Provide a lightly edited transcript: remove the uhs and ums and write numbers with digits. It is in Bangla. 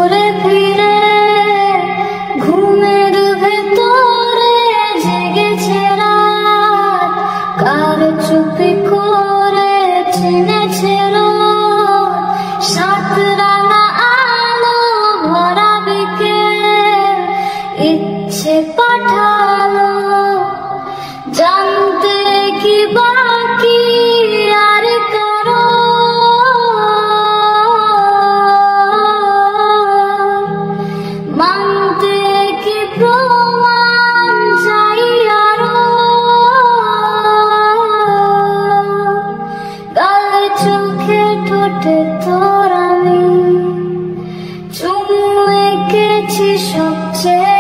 ঘুরে ফিরে ঘুমের ভেতরে জেগেছে রাত, কার চুপি করে চিনেছে রোদ, সাত রাঙা আলো ভরা বিকেল ইচ্ছে পাঠালো জানতে কি বাকি আর কারো, মানতে কি প্রমাণ চাই আরো, গালে চোখে ঠোঁটে তোর আমি চুমু এঁকেছি সবচেয়ে